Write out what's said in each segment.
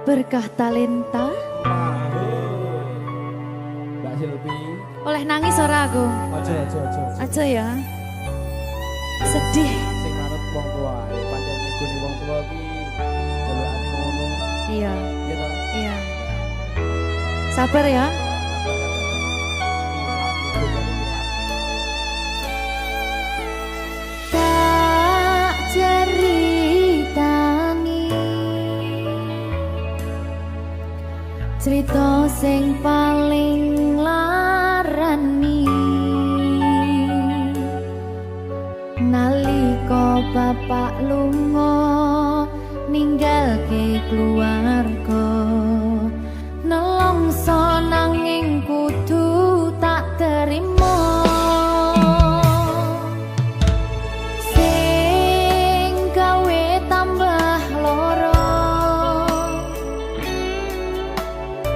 berkah talenta. Mbak Silvi. Oleh nangis ora aku? Aja ya. Sedih. Sing manut wong tua, pancen ngikuni wong tua ki jelekane ngono. Iya. Iya toh? Iya. Sabar ya. Tak ceritani cerita sing paling larani nalika bapak lunga ninggalke keluarga nelongso nanging kudu tak terima sing gawe tambah loro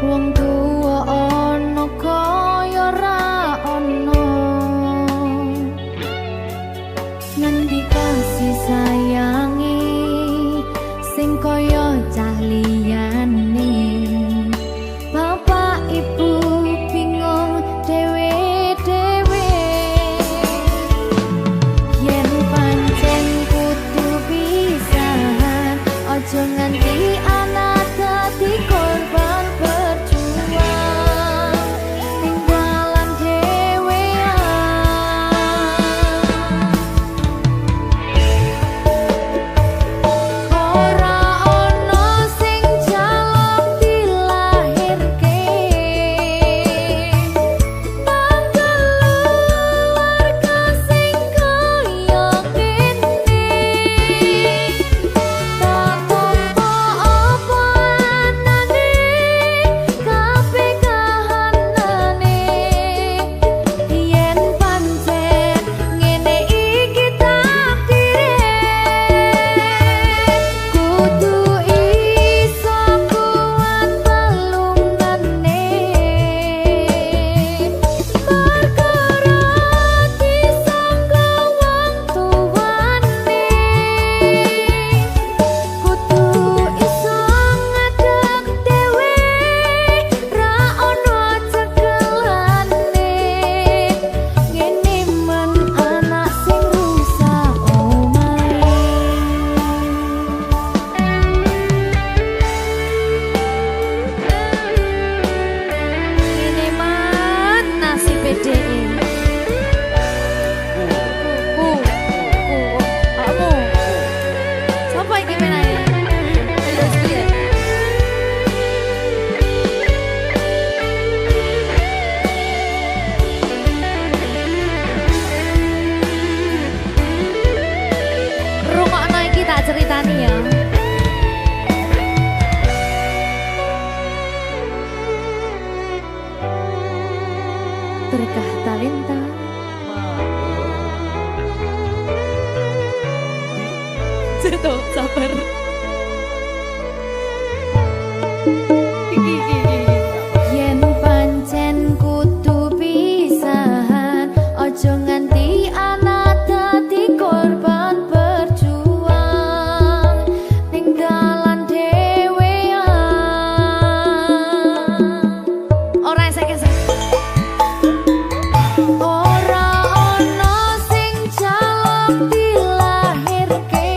wong tuwa ana kaya ra ana ngendi kasih sayangi sing kaya cah liyane bapak ibu bingung dewe-dewe yen pancen kudu pisahan aja nganti anak dadi korban berjuang tinggalan dhewean ora ono sing jaluk dilahirke keluarga sing kaya kene tak tampa apa anane kabeh kahanane yen pancen ngene iki takdire kudu iso kuat pelungane perkara disangka wong tuwane kudu iso ngadeg dhewe ra ono cekelane ngene men anak sing rusak omahe ngene man nasib dhewe kamu sapa iki menae ayo piye rungokno iki tak ceritani ya berkah talenta Ceto, sabar. Yen pancen kudu pisahan, ojo nganti anak dadi korban berjuang tinggalan dhewean. Ora esek-esek. Ora ono sing jaluk dilahirke.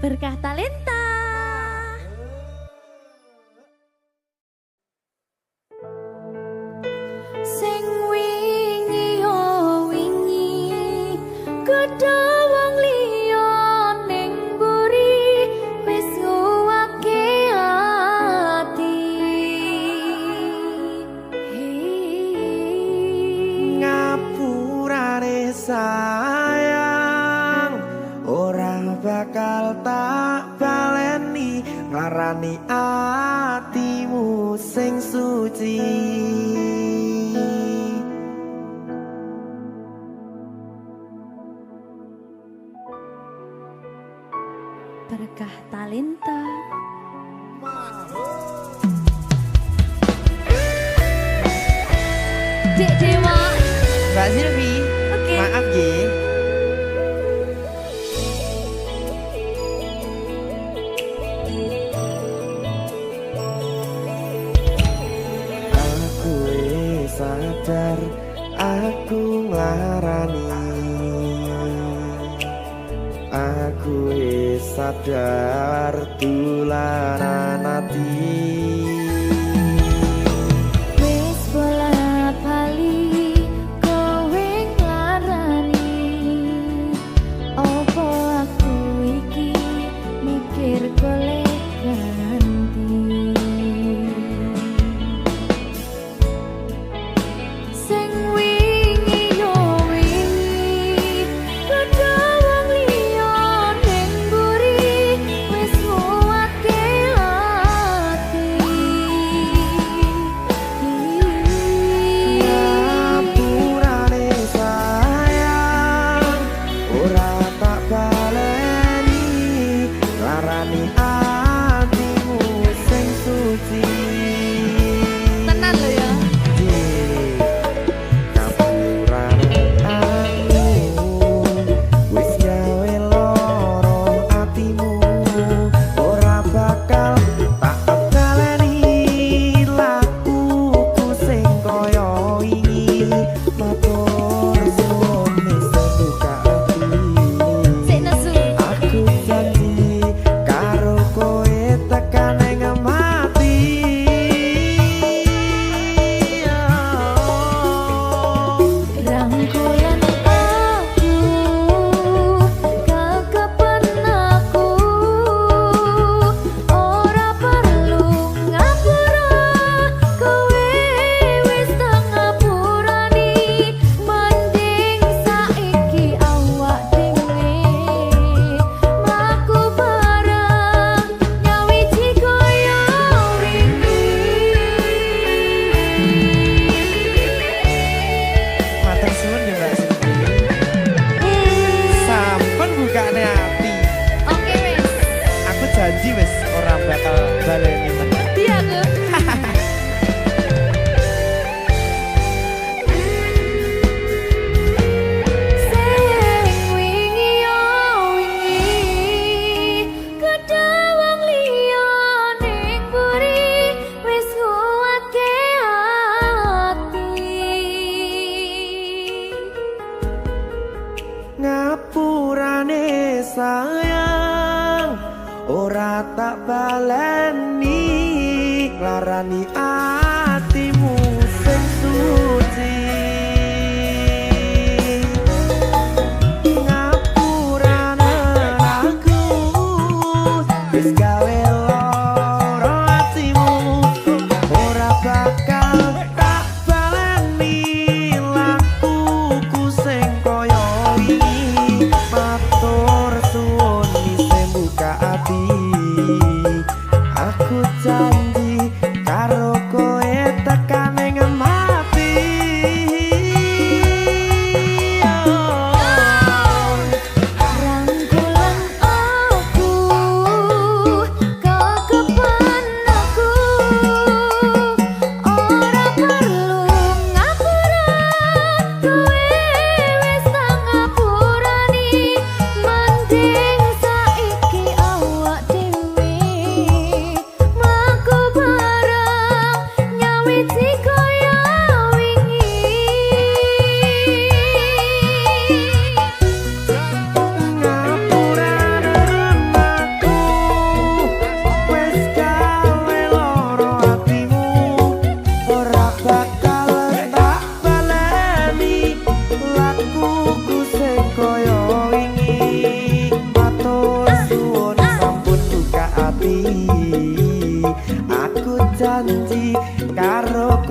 Berkah Talenta. Sing wingi yo wingi kudu wong liya ning mburi wis nguwake ati. Ngapurane sayang ora bakal tak baleni ngarani atimu sing suci. Berkah Talenta. Dek Dewa. Mbak Silvi, Oke. maaf ye. Aku sadar aku nglarani. Aku sadar tulanan ati. Wis bola bali kowe nglarani. Opo aku iki mikir golek ganti. Sing wingi yo wingi kudu wong liya ning mburi wis nguwake ati. Ngapurane sayang ora tak baleni larani atimu sing suci. Tenan lho ya. Ngapurane aku wis gawe loro atimu ora bakal tak baleni lakuku sing kaya wingi matur suwun wis buka ati. Sik nesu. Aku janji karo kowe tekan ing mati. Rangkulan aku kakapan aku ora perlu ngapura kowe wis tak ngapurani mending saiki awak dhewe mlaku bareng nyawiji koyo Matur suwun ya Mbak Silvi. Sampun bukane ati. Oke wis. Aku janji wis ora bakal baleni meneh. Iya tuh. Sing wingi yo wingi kudu wong liya ning mburi wis nguwake ati. Ngapurane sayang ora tak baleni larani atimu sing suci. Ngapurane aku wis gawe loro atimu ora bakal tak baleni lakuku sing kaya wingi matur suwun wis buka ati. Aku janji karo kowe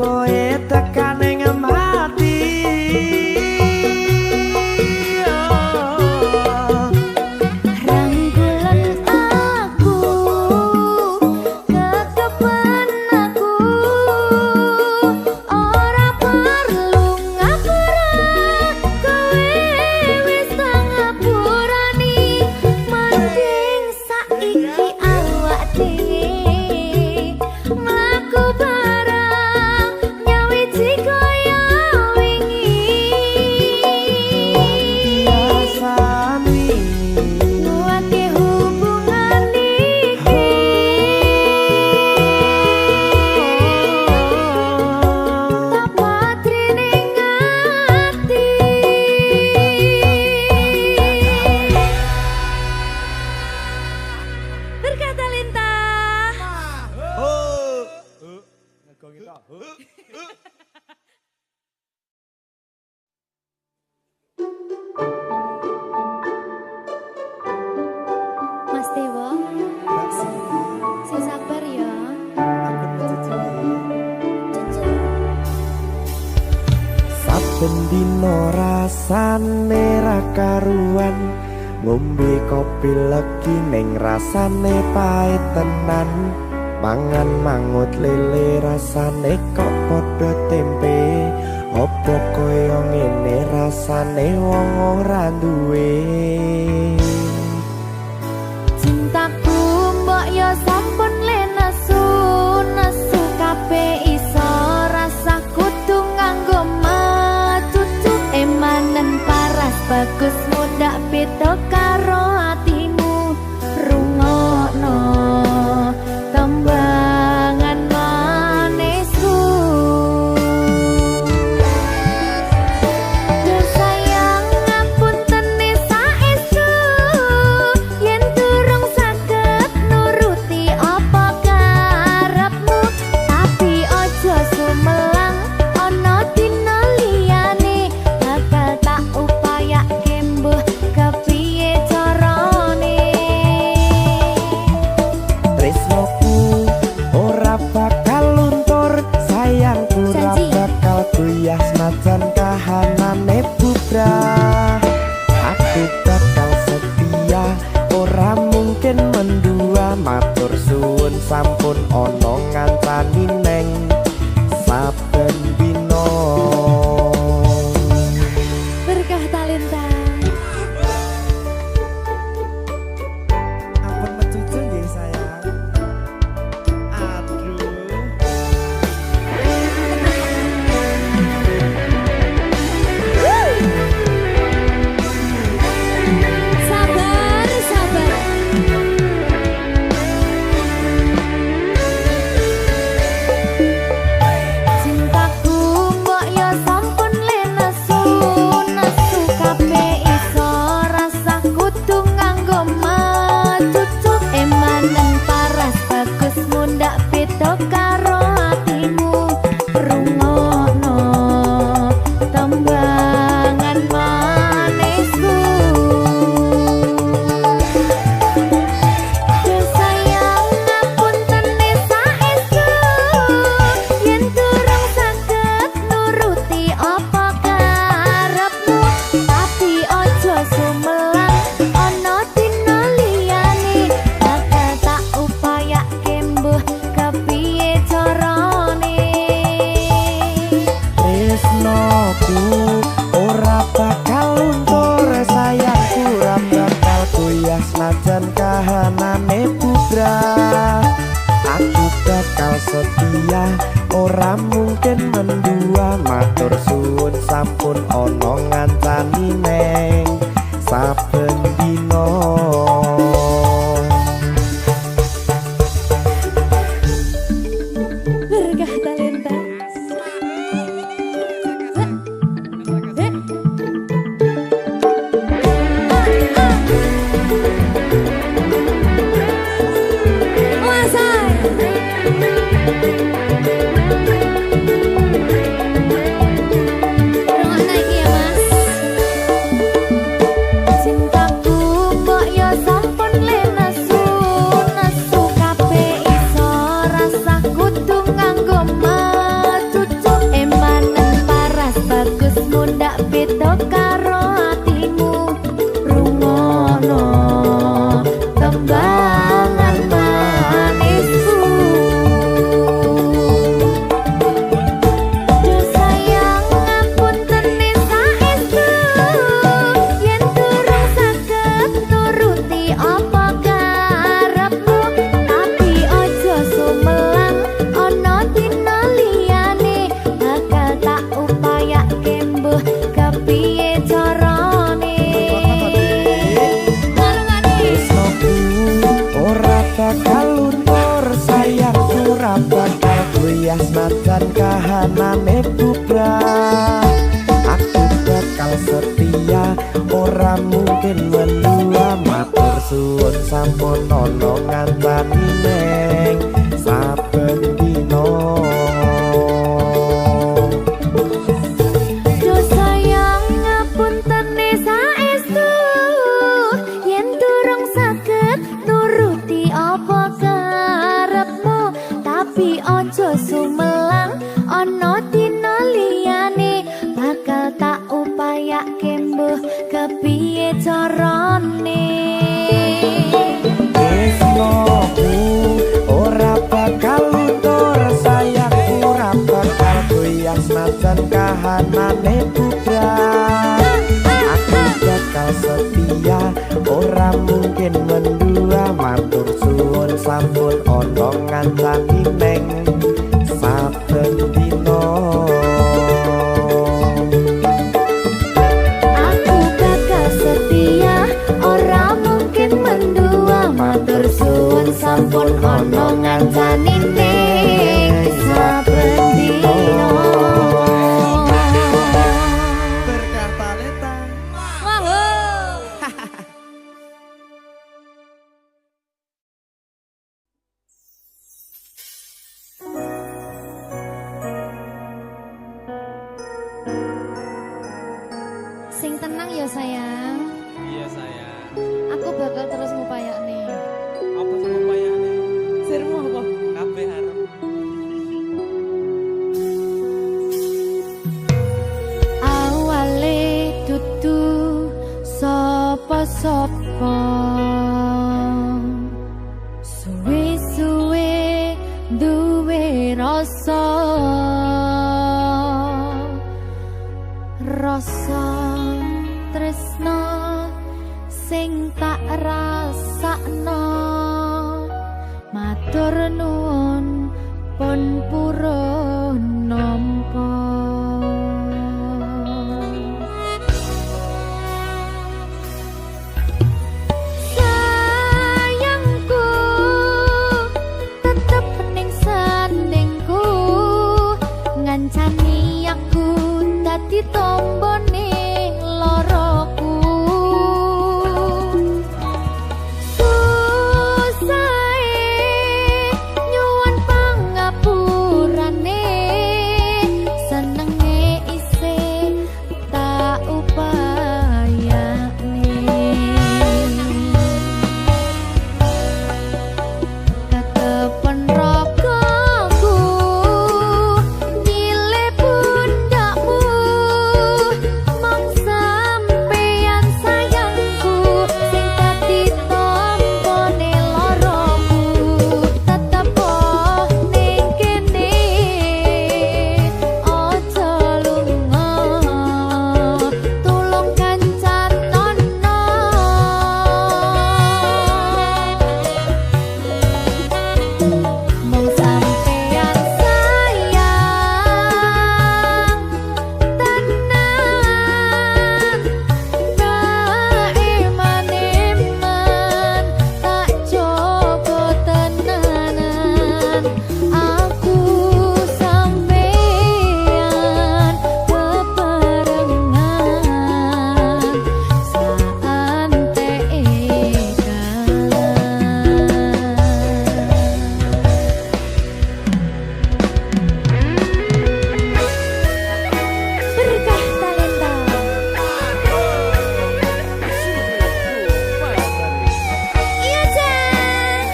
kowe tekan ning mati. Mas Dewo, si sabar ya. Saben dino rasane ra karuan, ngombe kopi legi ning rasane pahit tenan. Mangan mangut lele rasane kok padha tempe. Opo koyo ngene rasane wong ora duwe. Cintaku mbok yo sampun le nesu kabeh iso rasa kudu nganggo macucu emanen paras bagus mudak beda karo atimu rungokno tembangan manisku. Sayang ngapunten saestu yen durung saged nuruti apa karepmu, tapi ojo sumelang ana dina liyane bakal tak upayake mbuh kepiye carane. Tresnoku ora bakal luntur, sayangku ora bakal goyah senajan kahanane bubrah. Aku bakal setia, ora mungkin mendua. Matur suwun sampun ana ngancani neng saben dina. Berkah talenta. Ampun mecucu nggih sayang. Aduh. Sabar, sabar. Cintaku mbok yo sampun le nesu kabeh iso rasa kudu nganggo macucu emanen paras bagus mundak beda karo atimu rungokno tembangan manisku. Sayang ngapunten saestu yen durung saged nuruti apa karepmu, tapi ojo sumelang ana dina liyane bakal tak upayake mbuh kepiye carane. Tresnoku ora bakal luntur, sayangku ora bakal goyah senajan kahanane bubrah. Aku bakal setia, ora mungkin mendua. Matur suwun sampun ana ngancani neng saben dina. Berkah talenta. Rungokno iki ya, Mas. tuyas najan kahanane bubrah. Aku bakal setia ora mungkin mendua. Matur suwun sampun ana ngancani neng saben dina. Ojo sumelang ono dina liyane bakal tak upayake mbuh kepiye carane. Tresnoku ora bakal luntur, sayangku ora bakal goyah senajan kahanane bubrah. Aku bakal setia ora mungkin mendua. Matur suwun sampun ana ngancani neng saben dina. Aku bakal setia ora mungkin mendua. Matur suwun sampun ana ngancani neng saben dina. Berkah talenta. Sing tenang ya sayang. Iya sayang. Aku bakal terus ngupayakne. Apa sih upayane? Sirmu apa? Kabeh arep. Awale dudu sapa-sapa, suwe-suwe duwe rasa tresno sing tak rasakno. Matur nuwun pun purun nampa. Sayangku tetep ning sandingku, ngancani aku dadi tombone loroku. Nyuwun pangapurane, senenge isih tak upayane. Ketepen ragaku nyile pundakmu, mong sampeyan sayangku sing dadi tombone loroku. Tetep ning kene aja lunga, tulung kancan nono. Mong sampeyan sayang tenan, eman-eman tak coba tenanan. Aku sampeyan bebarengan saante berkah talenta. Iya Jan.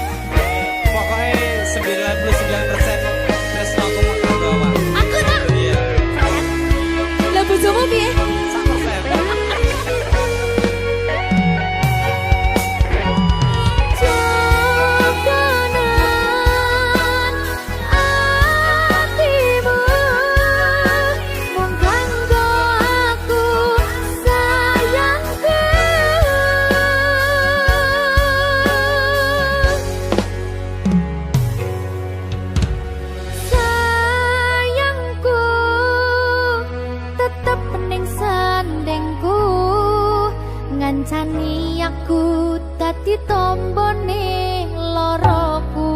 Pokoknya 99% Tresno aku mau bawa. Aku tak. Iya. Lah bojomu piye? 100%. Jokonan atimu mung kanggo aku sayangku. Sayangku tetep ning sandingku, ngancani aku dadi tombone loroku.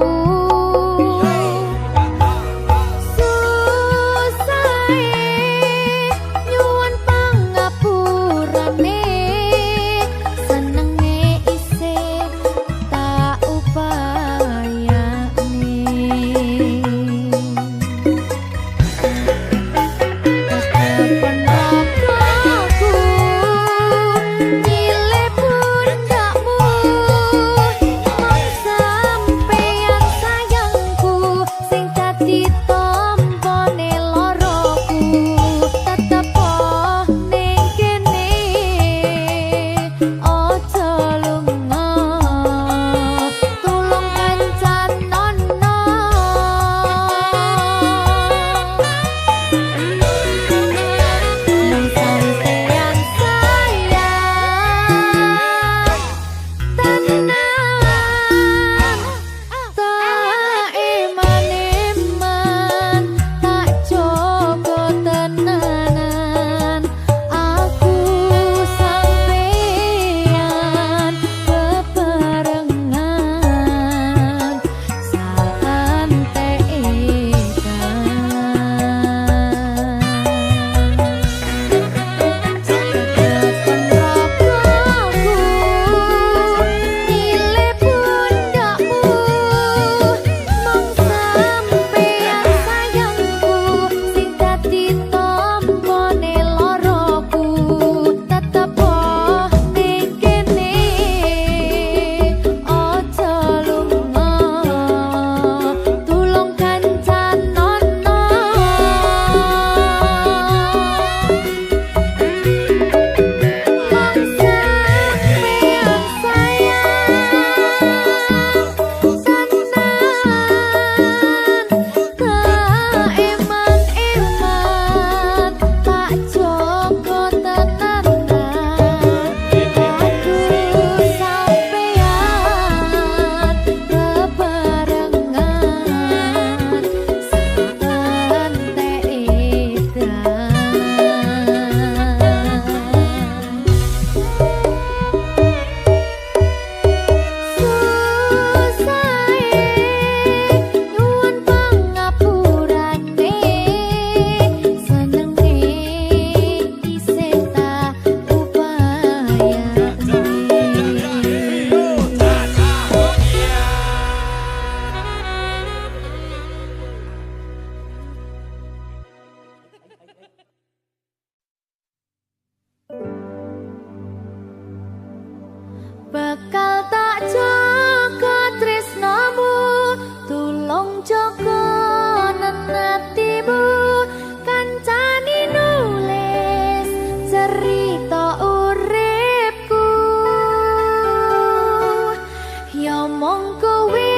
Namung kowe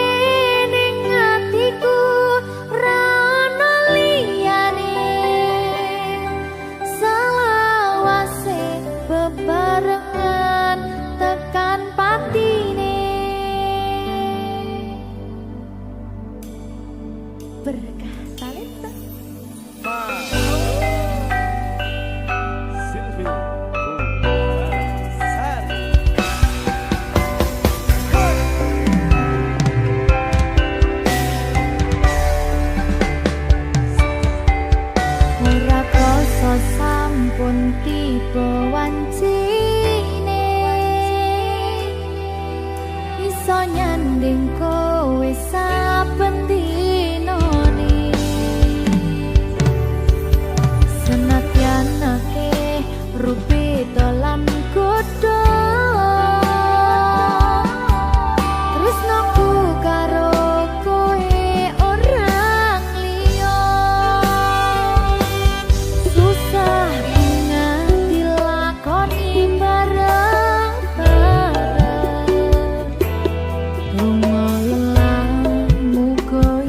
ning atiku ra ono liyane selawase bebarengan tekan patine berkah talenta ora krasa sampun tiba wancine iso nyanding kowe saben dinane senadyan akeh rupi dalam godho tresnaku karo kowe orang liya susah nganti lakoni bareng-bareng lunga lelah muga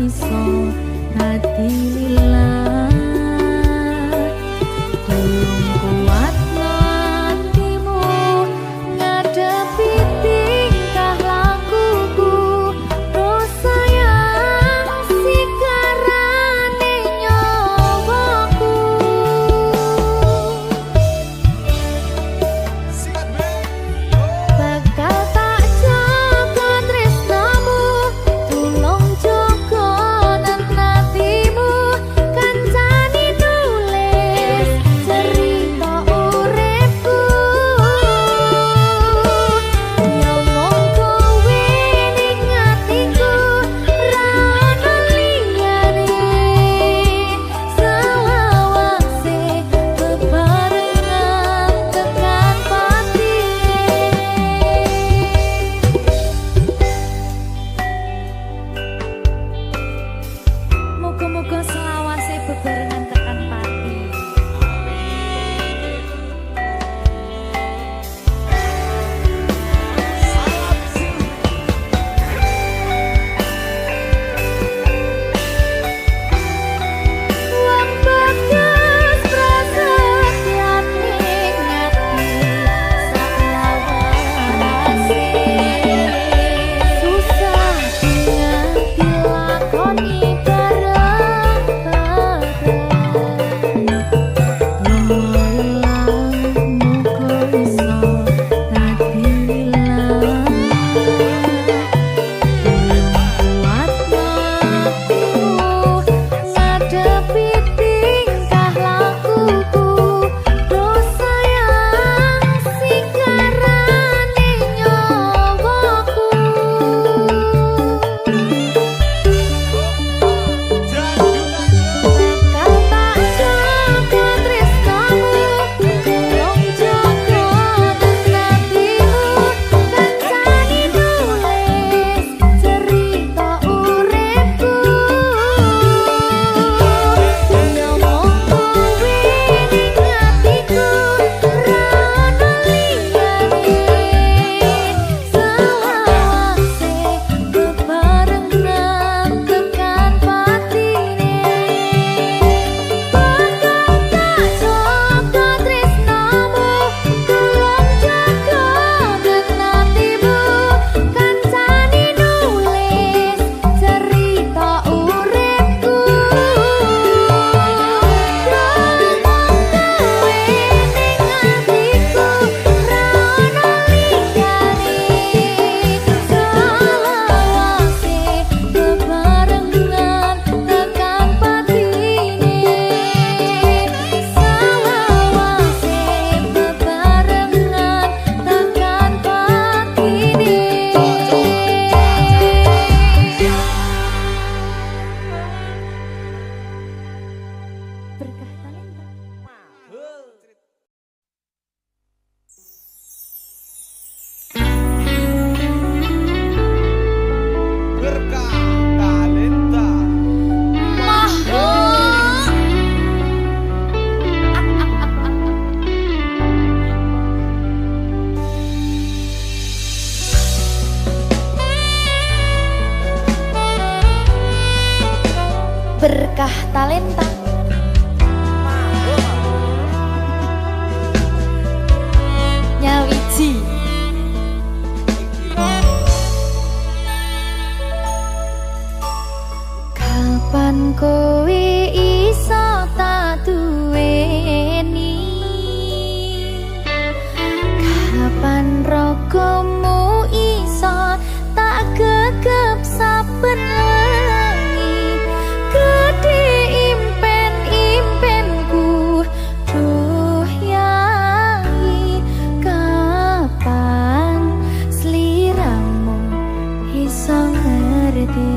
berkah talenta. Nyawiji kapan kowe iso tak duweni, kapan rogomu iso tak gegep saben wengi. Gede impen-impenku duh yai, kapan sliramu iso ngerti.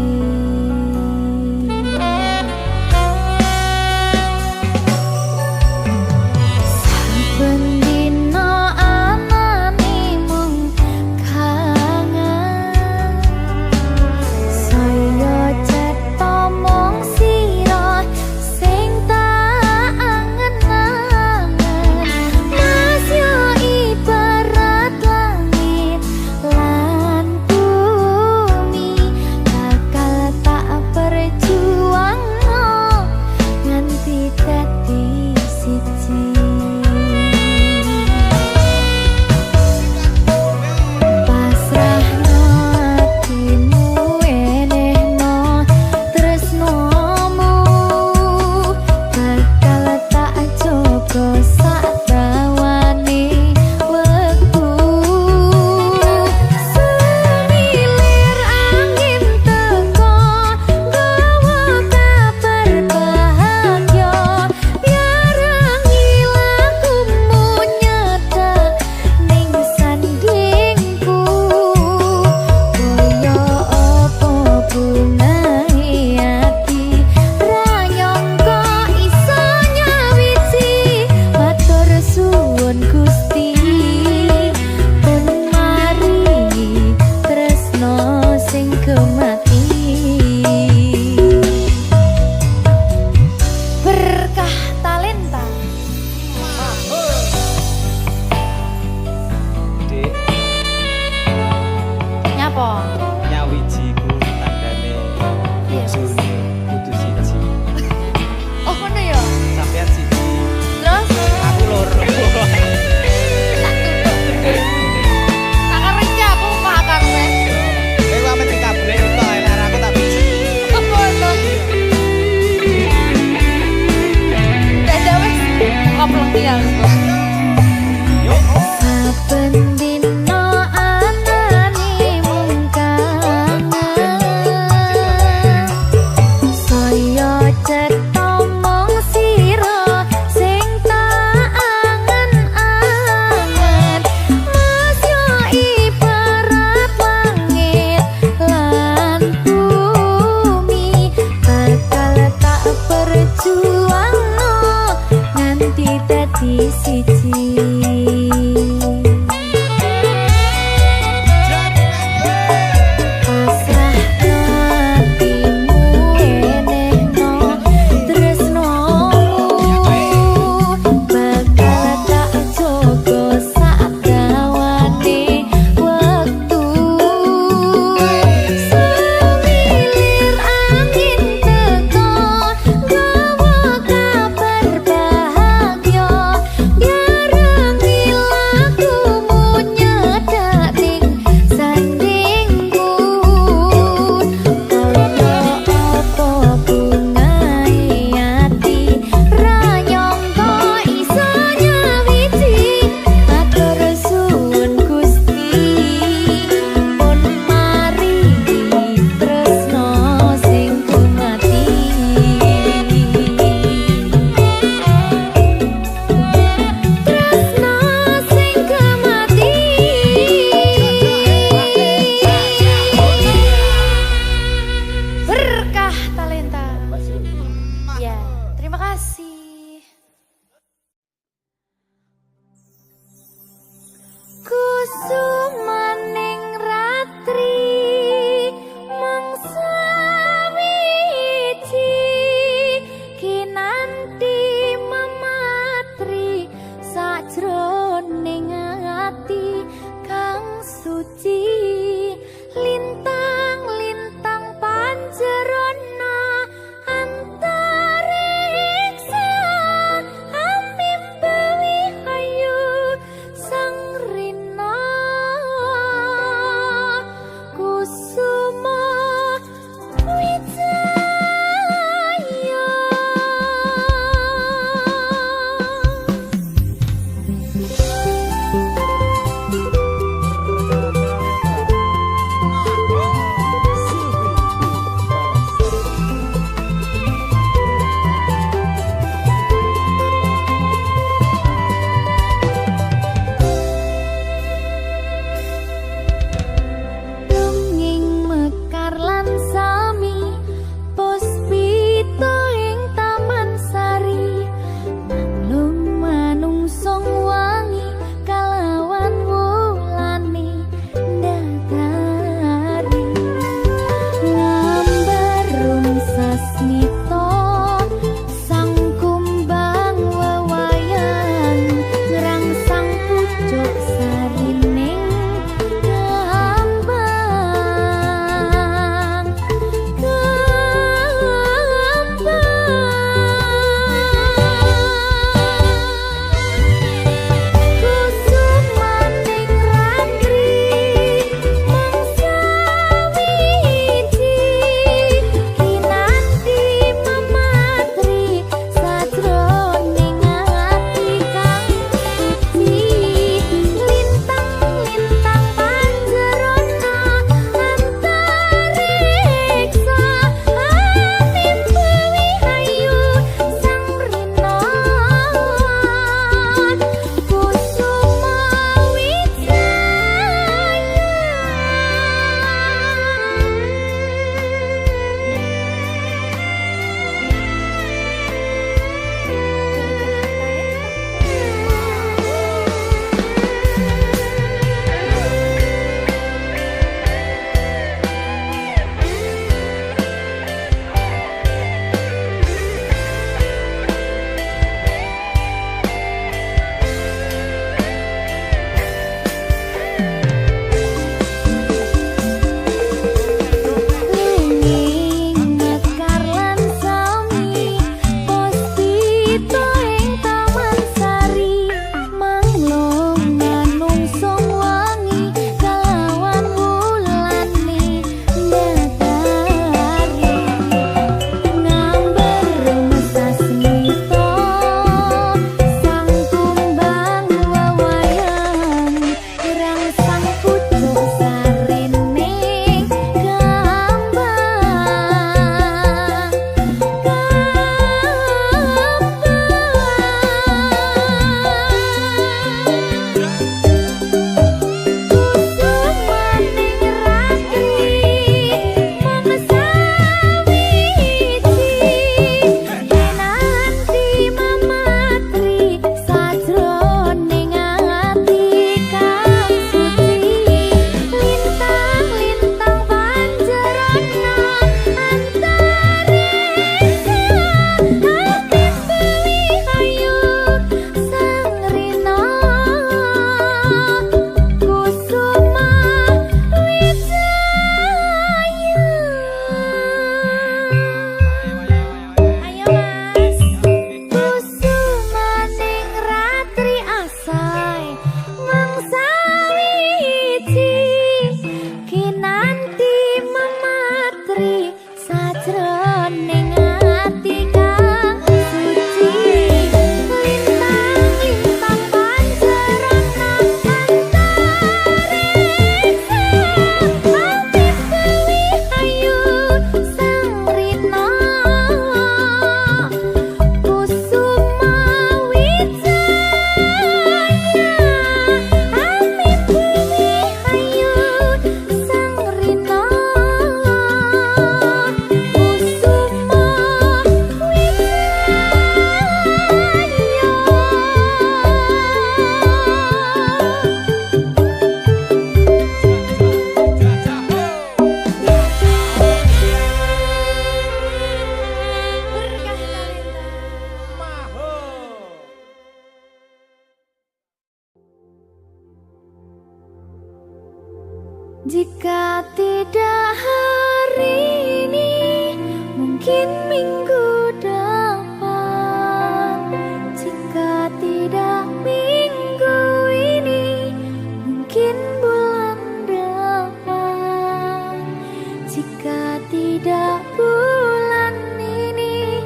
Tidak bulan ini,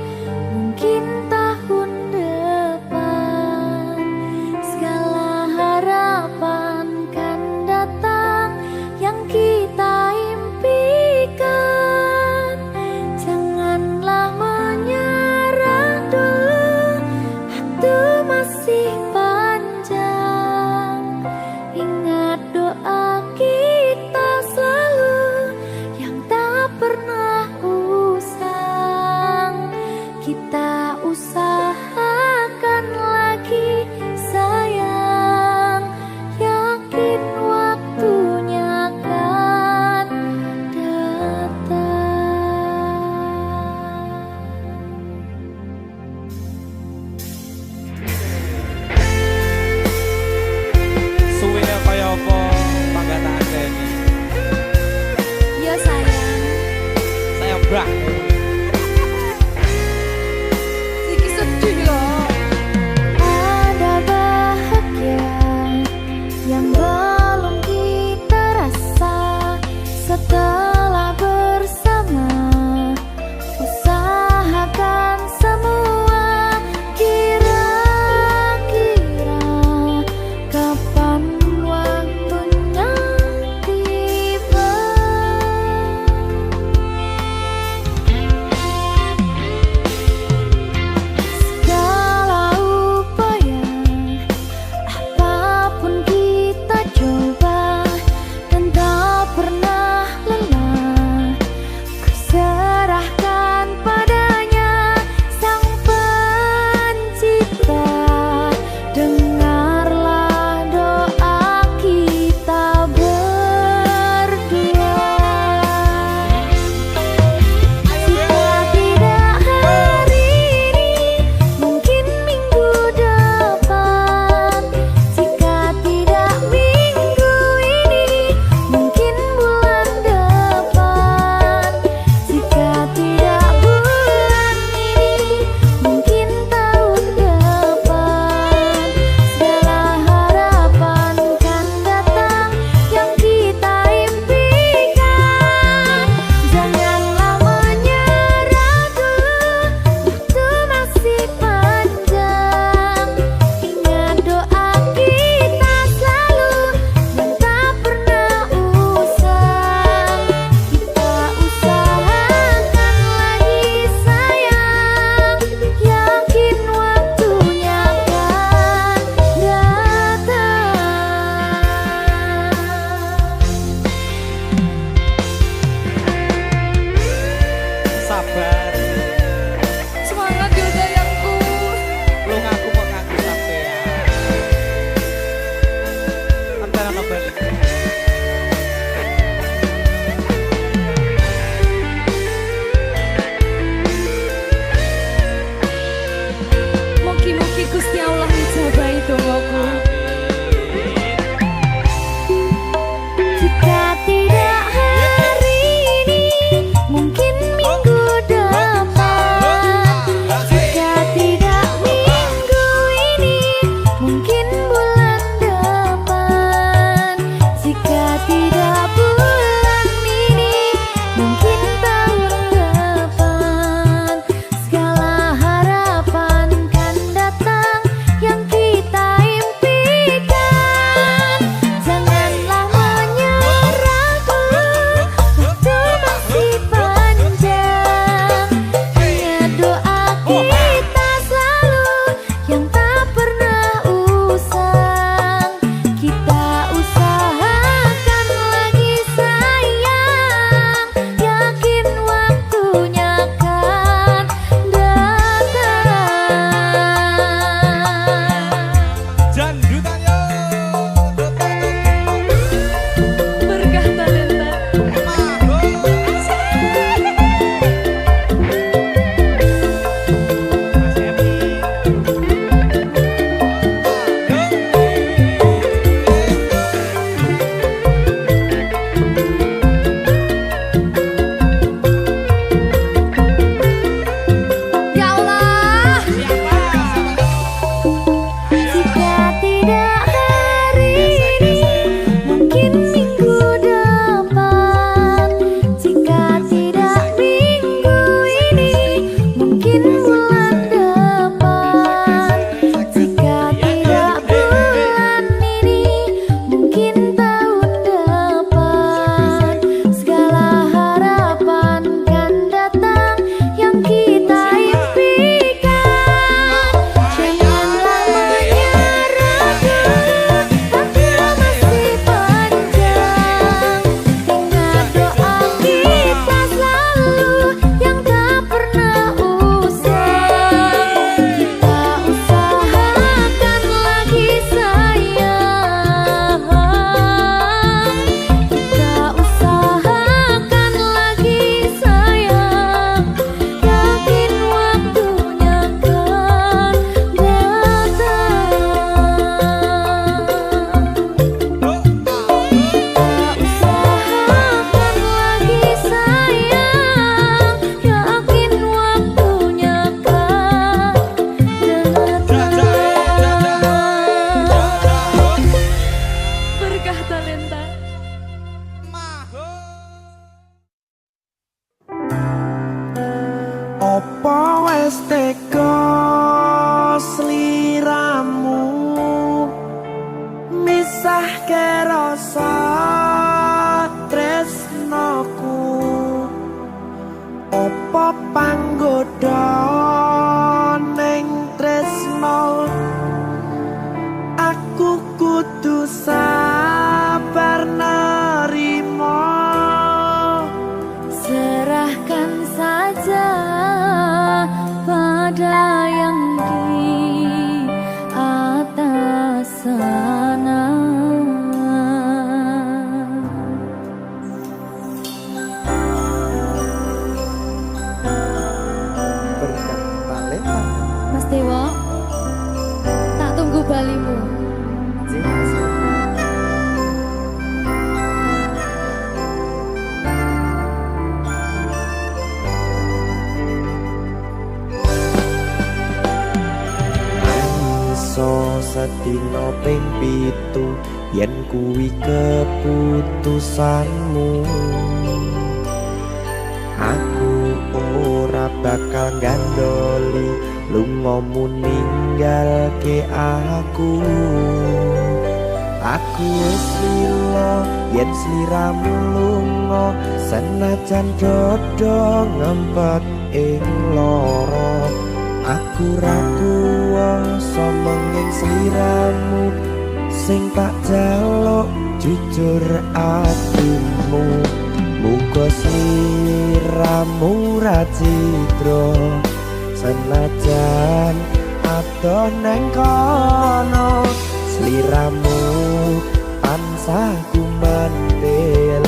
mungkin tahun depan segala harapan kan datang yang kita impikan. Janganlah menyerah dulu, waktu masih panjang. Ingat doa kita selalu yang tak pernah usang. Kita usahakan lagi sayang, yakin waktunya akan datang. Suwene kaya apa panggataan ini? Ya sayang, Sayang banget. Siki sedih loh. Ada bahagia yang belum kita rasa setelah bersama. Usahakan semua, kira-kira kapan waktunya tiba. tega sliramu misahke rasa tresnoku opo panggoda ning tresno aku kudu sabar nerimo Serahkan saja pada yang di atas sana. berkah talenta Mas Dewo, tak tunggu balimu. Sedina ping 7 yen kuwi keputusanmu aku ora bakal gandoli lungamu ninggalke aku wis lilo yen sliramu lunga senajan dodo ngempet ing loro aku ra kuwasa menging sliramu sing tak jaluk jujur atimu muga sliramu ra citra senajan adoh nang kono sliramu tansah kumandel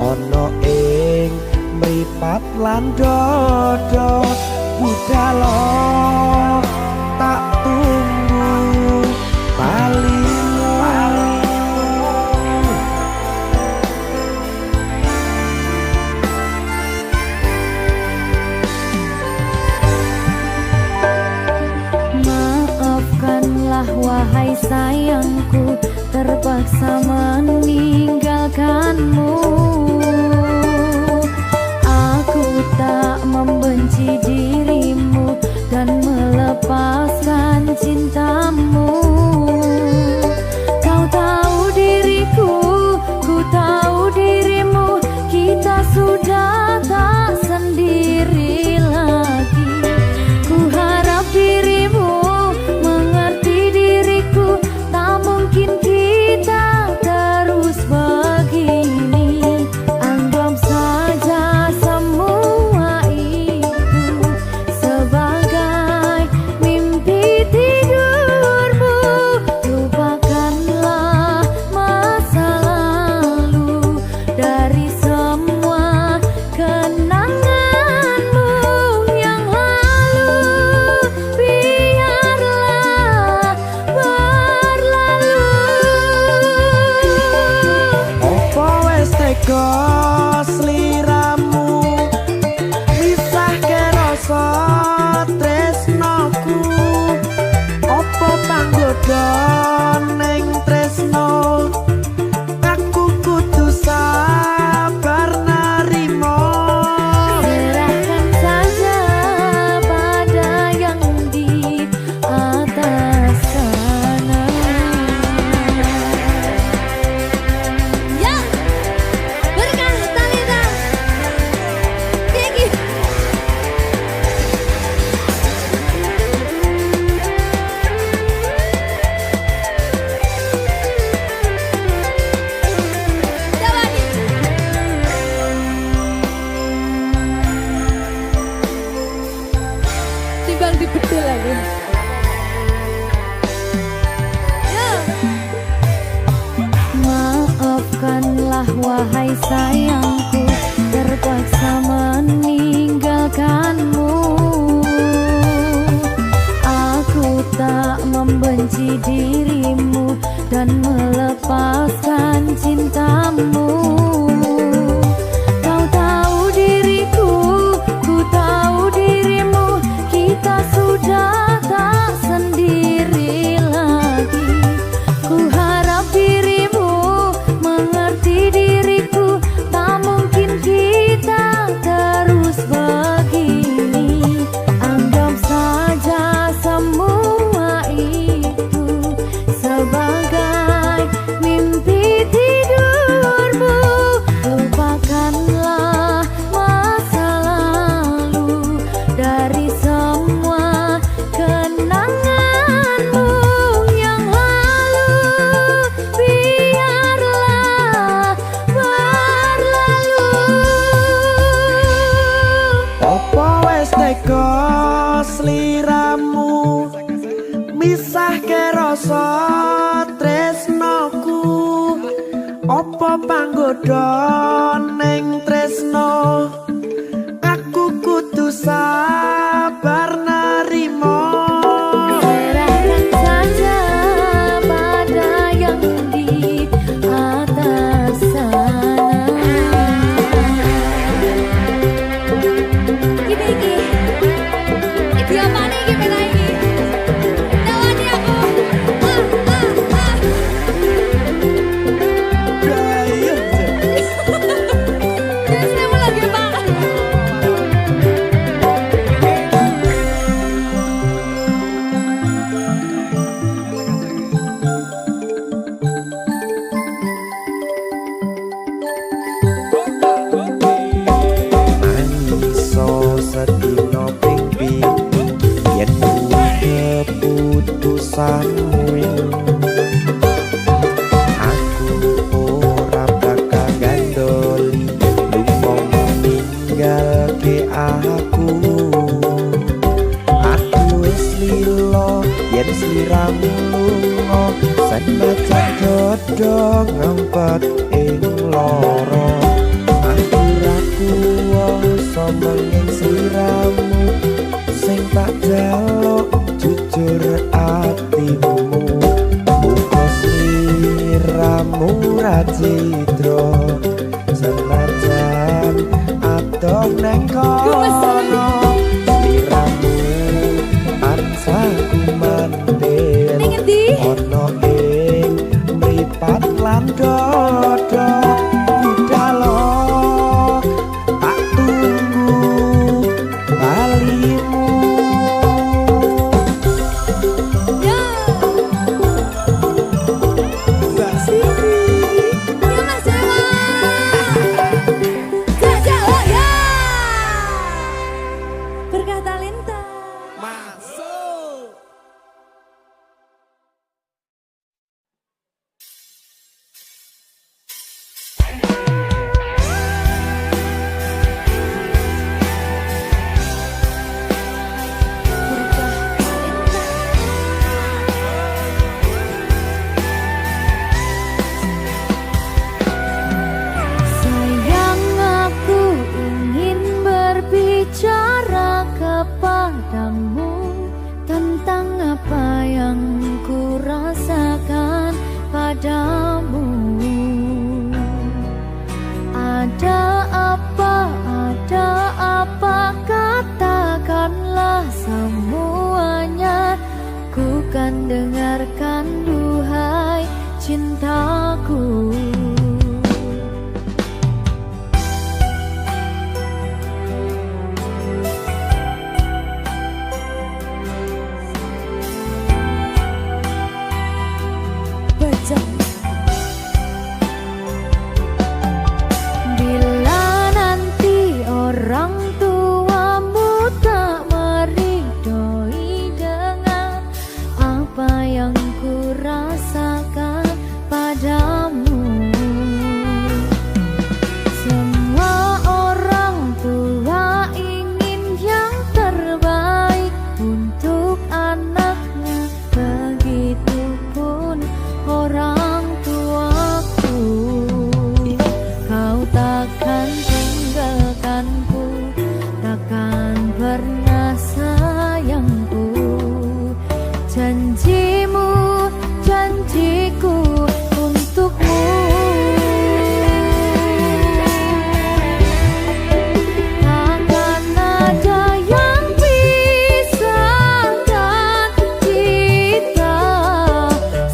ana ing mripat lan dodo budalo tak tunggu balimu Maafkanlah wahai sayangku terpaksa meninggalkanmu. Aku tak membenci dirimu dan melepaskan cintamu. Kau tahu diriku, ku tahu dirimu, kita sudah tak sendiri lagi. Ku harap dirimu mengerti diriku, tak mungkin kita terus begini. Anggap saja semua itu sebagai mimpi tidurmu. Lupakanlah masa lalu dari semua kenanganmu yang lalu. Biarlah berlalu. opo wis tega sliramu misahke rasa tresnoku opo panggoda ning tresno aku kudu sabar nerimo Serahkan saja pada yang di atas sana. Ya, berkah talenta. Tinggi. Timbang dibedil lagi. Ya. Maafkanlah wahai sayangku terpaksa meninggalkanmu. Aku tak membenci dirimu dan melepaskan cintamu. Kau tahu diriku, ku tahu dirimu, kita sudah tak sendiri lagi. Ku harap dirimu mengerti diriku, tak mungkin wis teko sliramu misahke rasa tresnoku apa panggoda ning tresno aku kudu sabar narimo Serahkan saja pada yang di atas sana. Iki apa nih gimana ini? Tawani aku. Terus saya lagi banget. Iso sedino ping yen keputusanmu aku ora bakal gandoli lupa ninggalke aku wis lilo yen sliramu lunga senajan dodo ngempet ing loro aku ra kuwasa menging sliramu sing tak jaluk jujur atimu muga sliramu ra cidra senajan adoh neng kono sliramu tansah kumandel Ning endi? ono ing mripat lan dodo budalo tak tunggu balimu Ya. Mbak Siti Ya Mas Dewa. Jajak oh ya. Berkah talenta. masuk. Sayang, aku ingin berbicara kepadamu tentang apa yang ku rasakan padamu. Ada apa, katakanlah semuanya. Ku kan dengarkan duhai cintaku. Bajak. Bila nanti orang tuamu tak meridhoi dengan apa yang ku rasakan padamu. Semua orang tua ingin yang terbaik untuk anaknya, begitupun orang tuaku. Kau takkan tinggalkanku, takkan pernah sayangku. Janjimu, janjiku untukmu. Takkan ada yang pisahkan kita,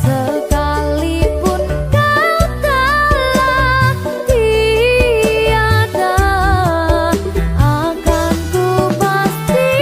sekalipun kau telah tiada. Akan ku pastikan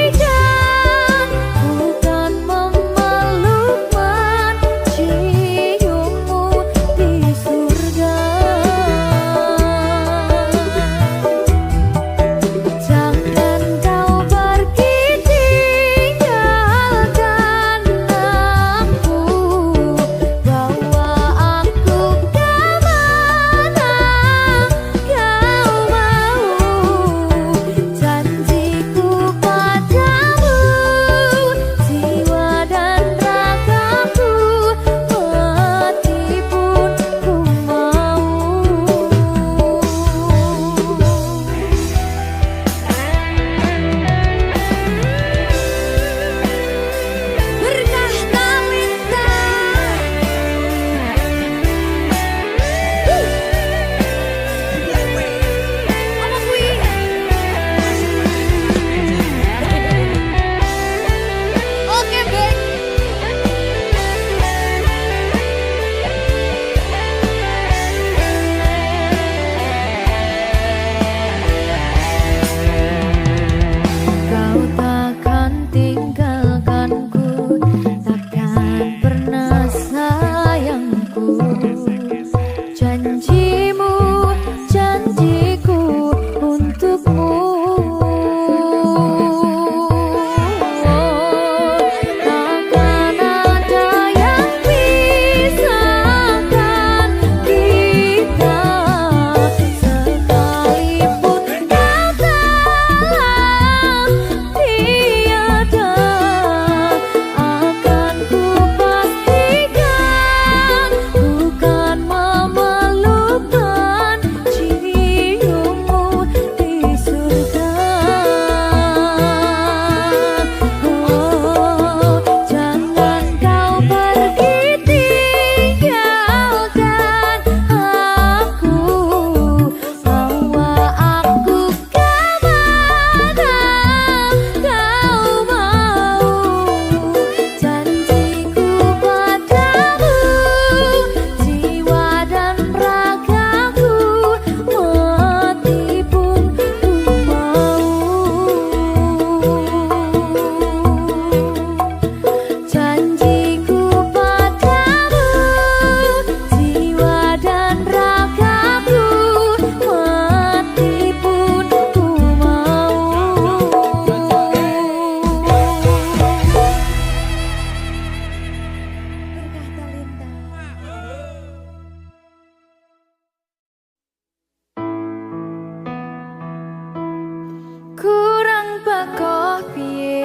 beko piye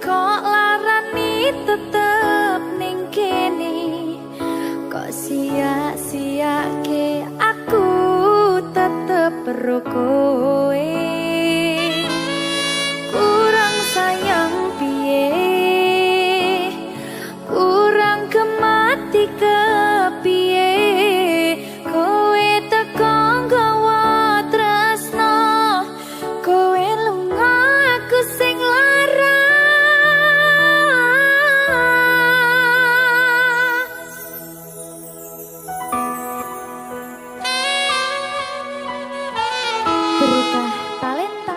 kok larani tetep ning kene kok sia-siake aku tetep perlu kowe kurang sayang piye kurang kemati kepiye kowe teko nggawa tresno kowe lunga aku sing lara berita talenta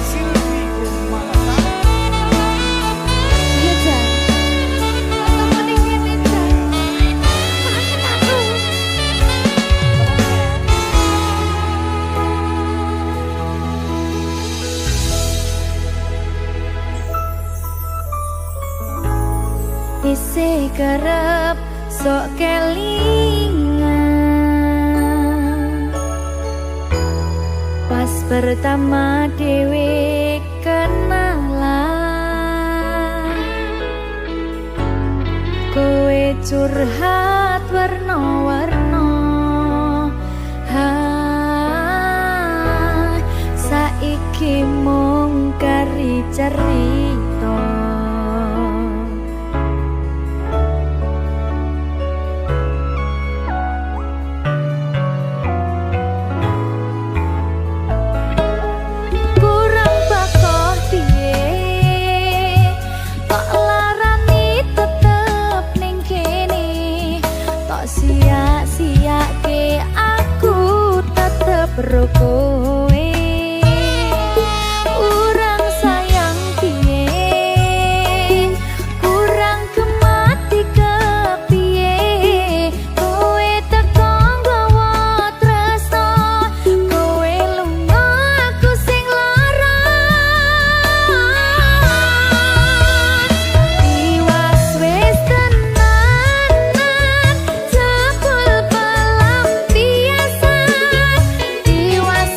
Silvi Kumalasa. iya Jan atau mending ini Jan makan aku isi kerep sok kelingan pas pertama dewe kenalan kowe curhat warna-warna saiki mung kari cerita kurang bakoh piye tok larani tetep ning kene tok sia-siake aku tetep ro kowe kurang sayang piye kurang kemati kepiye kowe teko nggawa tresno kowe lunga aku sing lara tiwas wis tenanan jebul pelampiasan tiwas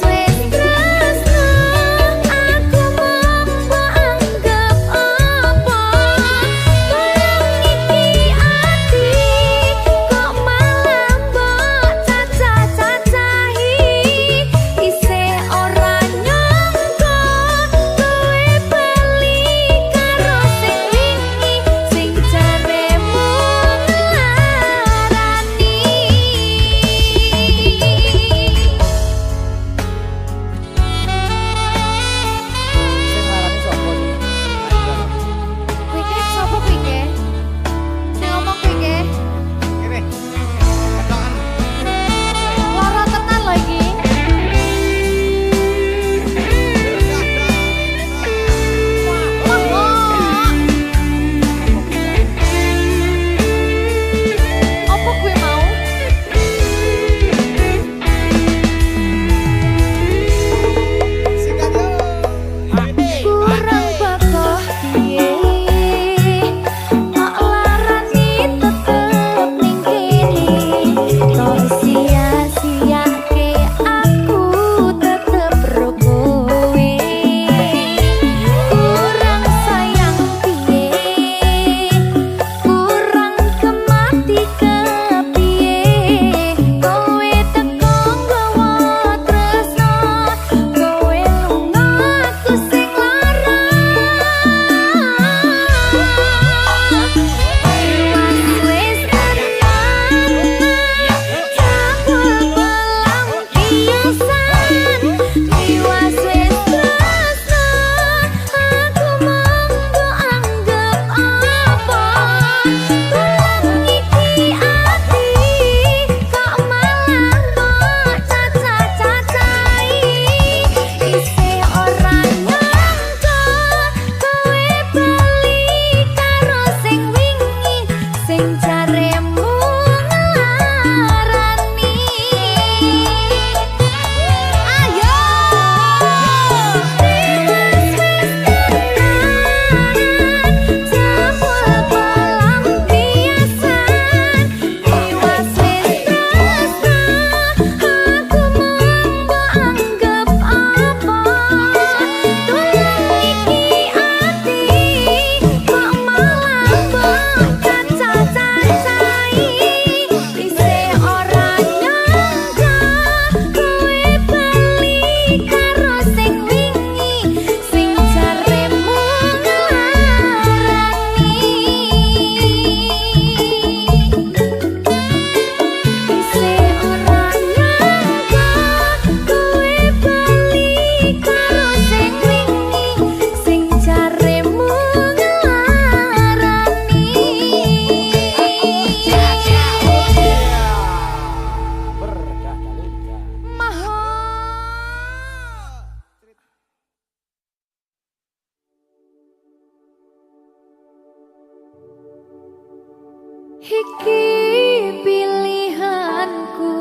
Iki pilihanku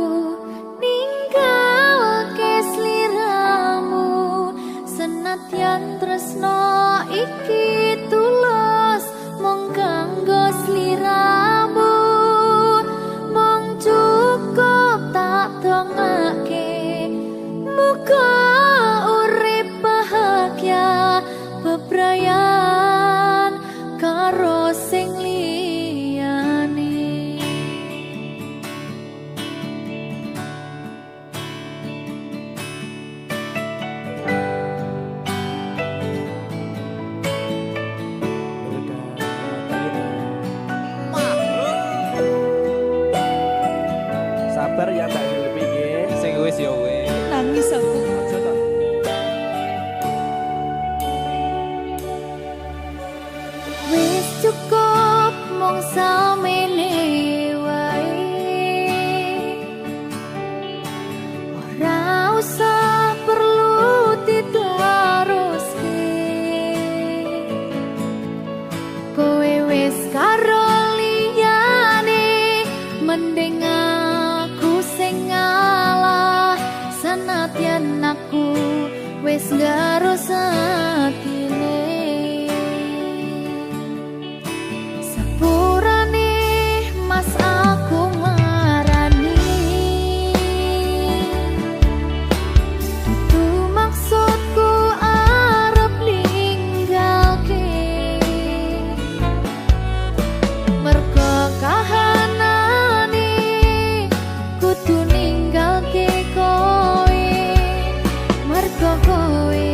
ninggal ke sliramu senadyan tresno iki tulus mung kanggo sliramu mung cukup tak dongake muga urip bahagia bebrayan karo sing liyane. Sabar ya Mbak Silvi nggih. Sing wis ya wis. Nangis aku. Aja to. Wis cukup mung samene wae ora usah perlu diteruske kowe wis karo liyane mending aku sing ngalah senadyan aku wis garo satine. Sepurane mas aku marani Dudu maksudku arep ninggalke mergo kahanane kudu ninggalke kowe mergo kowe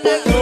tangan